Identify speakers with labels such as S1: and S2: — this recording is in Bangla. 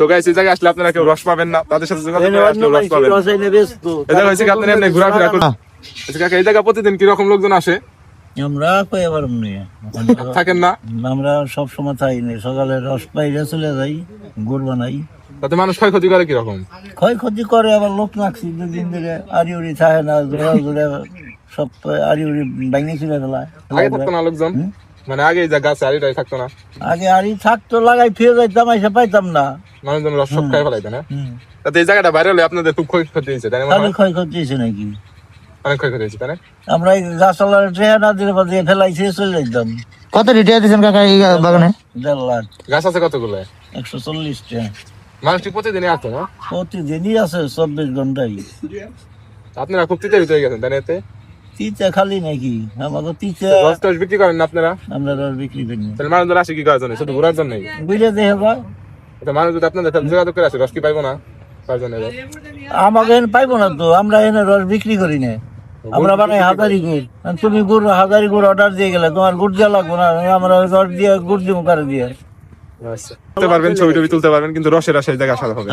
S1: সো গাইস এই জায়গায় আসলে আপনারা কেউ রস পাবেন না, তাদের সাথে যোগাযোগ করে আসলে রস পাবেন। এই জায়গা হইছে কি আপনারা এমনি ঘোরাফেরা করুন। আচ্ছা কাকা, এই জায়গা প্রতিদিন কি রকম লোকজন আসে?
S2: আমরা কই আবার
S1: থাকেন না?
S2: আমরা সব সময় থাই না, সকালে রস পাইলে চলে যাই, গুড় বানাই।
S1: তাতে মানুষ ক্ষয়ক্ষতি করে কি রকম?
S2: ক্ষয়ক্ষতি করে, আবার লোক লাগছি দুদিন ধরে, আড়ি উড়ি থাকে না, জোড়া জোড়া সব আড়ি উড়ি ভাঙে চলে ফেলায়।
S1: আগে থাকতো না লোকজন, মানে আগে এই যে গাছে আড়িটাই থাকতো না?
S2: আগে আড়ি থাকতো, লাগাই ফিরে যাইতাম, এসে পাইতাম না,
S1: মানুষজন রস সব খাই ফেলাইতো না? তাতে এই জায়গাটা বাইরে হলে আপনাদের খুব ক্ষয়ক্ষতি হয়েছে তাই না?
S2: ক্ষয়ক্ষতি হয়েছে নাকি?
S1: অনেক ক্ষয়ক্ষতি হয়েছে তাই না?
S2: আমরা এই গাছালার ট্রেন দিয়ে ফেলাইছে চলে যাইতাম।
S3: কত রিটায়ার দিয়েছেন কাকা এই বাগানে?
S2: 1.5 লাখ।
S1: গাছ আছে কতগুলো?
S2: 140টা।
S1: মানুষ কি প্রতিদিনই আসতো না?
S2: প্রতিদিনই আছে, 24 ঘন্টাই।
S1: আপনারা খুব তিতে হয়ে গেছেন তাই না? এতে
S2: তিতে খালি নাকি? আমাকে তিতে
S1: রস টস বিক্রি করেন না আপনারা?
S2: আমরা রস বিক্রি করি না।
S1: তাহলে মানুষজন আসে কি করার জন্য? শুধু ঘোরার জন্যই?
S2: বুঝলে দেখে বা
S1: এটা মানুষ যদি আপনাদের সাথে যোগাযোগ করে আসে রস কি পাইবো না? কার জন্য?
S2: আমাকে এনে পাইবো না তো, আমরা এনে রস বিক্রি করি না, আমরা বানাই হাজারি গুড়। তুমি গুড় হাজারি গুড় অর্ডার দিয়ে গেলে তোমার গুড় দেওয়া লাগবো না, আমরা রস দিয়ে গুড় দিব কারে দিয়ে।
S1: তুলতে পারবেন, ছবি টবি তুলতে পারবেন, কিন্তু রসের আশায় জায়গা আসা হবে।